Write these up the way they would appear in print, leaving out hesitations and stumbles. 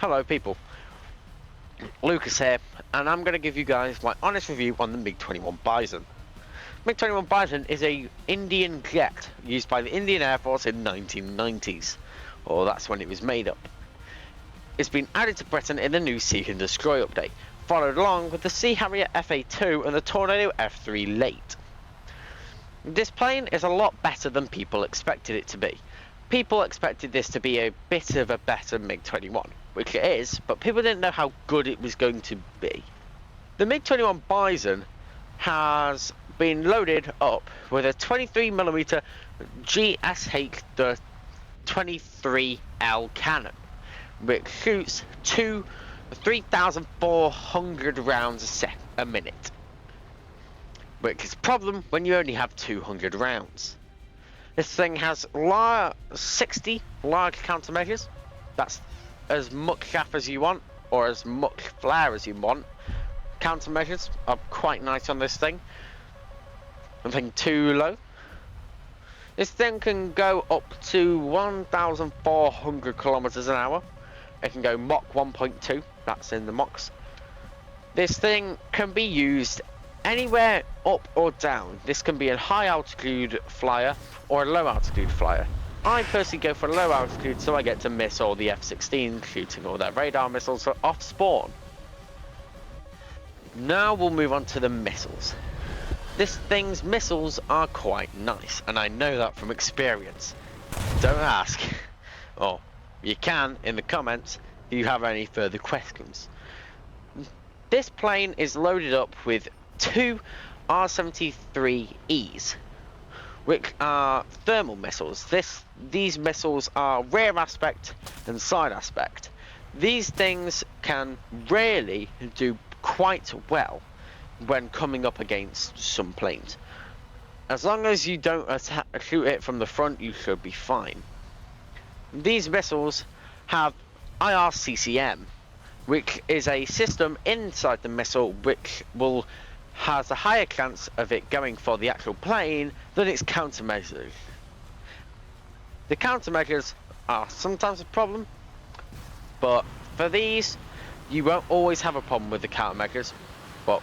Hello people, Lucas here, and I'm going to give you guys my honest review on the Mig-21 Bison. Mig-21 Bison is a Indian jet used by the Indian Air Force in the 1990s, or that's when it was made up. It's been added to Britain in the new Seek and Destroy update, followed along with the Sea Harrier FA2 and the Tornado F3 late. This plane is a lot better than people expected it to be. People expected this to be a bit of a better Mig-21, which it is, but people didn't know how good it was going to be. The Mig-21 Bison has been loaded up with a 23mm GSH-23L cannon, which shoots 3,400 rounds a minute, which is a problem when you only have 200 rounds. This thing has 60 large countermeasures. That's as much chaff as you want, or as much flare as you want. Countermeasures are quite nice on this thing. Nothing too low. This thing can go up to 1,400 kilometers an hour. It can go Mach 1.2. That's in the Machs. This thing can be used anywhere up or down. This can be a high altitude flyer or a low altitude flyer. I personally go for low altitude, so I get to miss all the F-16 shooting all their radar missiles off spawn. Now we'll move on to the missiles. This thing's missiles are quite nice, and I know that from experience. Don't ask. Or you can in the comments if you have any further questions. This plane is loaded up with two R-73Es, which are thermal missiles. These missiles are rear aspect and side aspect. These things can really do quite well when coming up against some planes. As long as you don't shoot it from the front, you should be fine. These missiles have IRCCM, which is a system inside the missile which has a higher chance of it going for the actual plane than its countermeasures. The countermeasures are sometimes a problem, but for these, you won't always have a problem with the countermeasures. But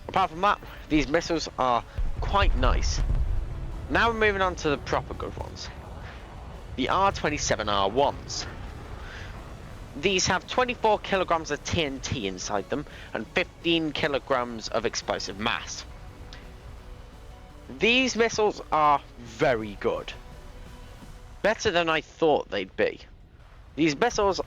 apart from that, these missiles are quite nice. Now we're moving on to the proper good ones. The R-27R1s. These have 24 kilograms of TNT inside them and 15 kilograms of explosive mass. These missiles are very good. Better than I thought they'd be. These missiles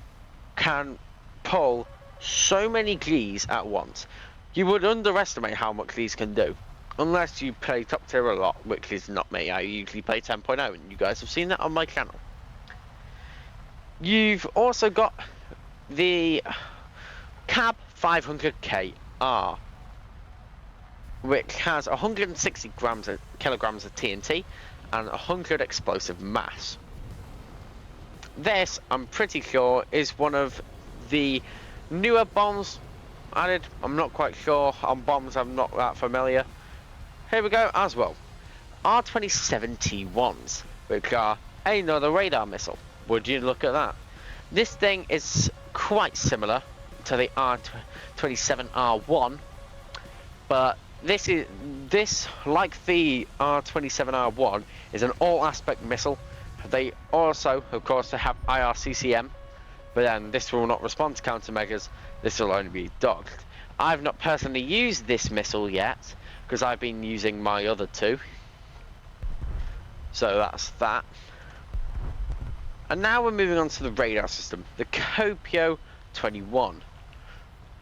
can pull so many Gs at once. You would underestimate how much these can do. Unless you play top tier a lot, which is not me. I usually play 10.0 and you guys have seen that on my channel. You've also got the Cab 500KR, which has 160 kilograms of TNT and 100 explosive mass. This, I'm pretty sure, is one of the newer bombs added. I'm not quite sure on bombs, I'm not that familiar. Here we go as well. R-2071s, which are another radar missile. Would you look at that? This thing is quite similar to the R-27R1, but this, like the R-27R1, is an all-aspect missile. They also, of course, have IRCCM, but then this will not respond to countermeasures. This will only be docked. I've not personally used this missile yet, because I've been using my other two. So that's that. And now we're moving on to the radar system, the Kopio 21.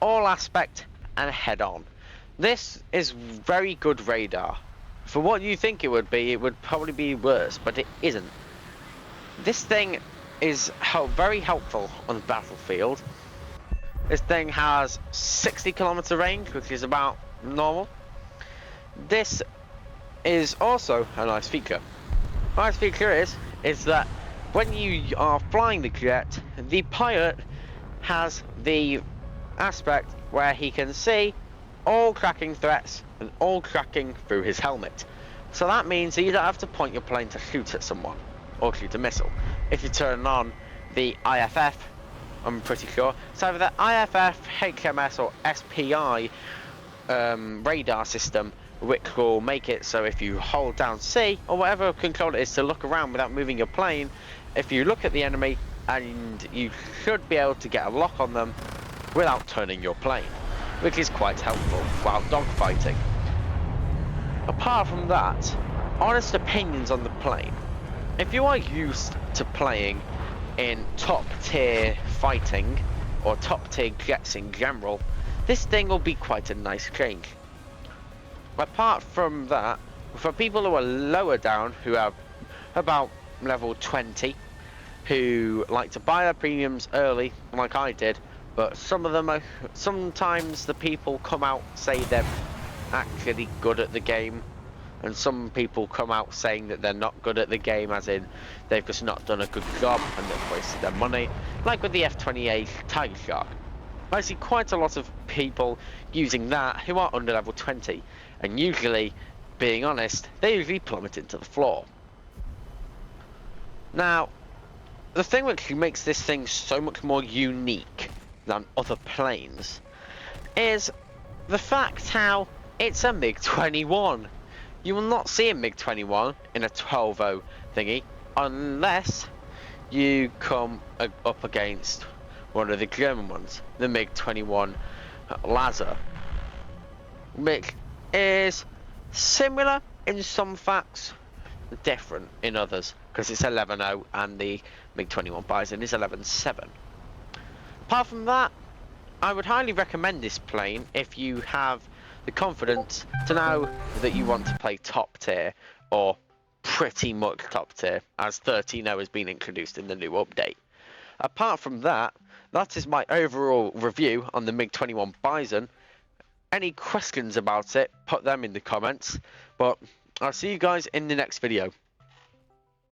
All aspect and head on. This is very good radar. For what you think it would probably be worse, but it isn't. This thing is very helpful on the battlefield. This thing has 60 kilometer range, which is about normal. This is also a nice feature. Nice feature is that when you are flying the jet, the pilot has the aspect where he can see all tracking threats and all tracking through his helmet. So that means that you don't have to point your plane to shoot at someone or shoot a missile. If you turn on the IFF, I'm pretty sure. It's either the IFF, HMS, or SPI radar system, which will make it so if you hold down C or whatever control it is to look around without moving your plane, if you look at the enemy, and you should be able to get a lock on them without turning your plane, which is quite helpful while dogfighting. Apart from that, honest opinions on the plane. If you are used to playing in top tier fighting or top tier jets in general, this thing will be quite a nice change. Apart from that, for people who are lower down, who have about level 20, who like to buy their premiums early, like I did, but some of them are, sometimes the people come out say they're actually good at the game, and some people come out saying that they're not good at the game, as in they've just not done a good job and they've wasted their money, like with the F-28 Tiger Shark. I see quite a lot of people using that who are under level 20, and usually, being honest, they usually plummet into the floor. Now, the thing which makes this thing so much more unique than other planes is the fact how it's a Mig-21. You will not see a Mig-21 in a 12-0 thingy unless you come up against one of the German ones, the Mig-21 Laser, which is similar in some facts, different in others, because it's 11-0 and the Mig-21 Bison is 11-7. Apart from that, I would highly recommend this plane if you have the confidence to know that you want to play top tier, or pretty much top tier, as 13-0 has been introduced in the new update. Apart from that, that is my overall review on the Mig-21 Bison. Any questions about it, put them in the comments, but I'll see you guys in the next video.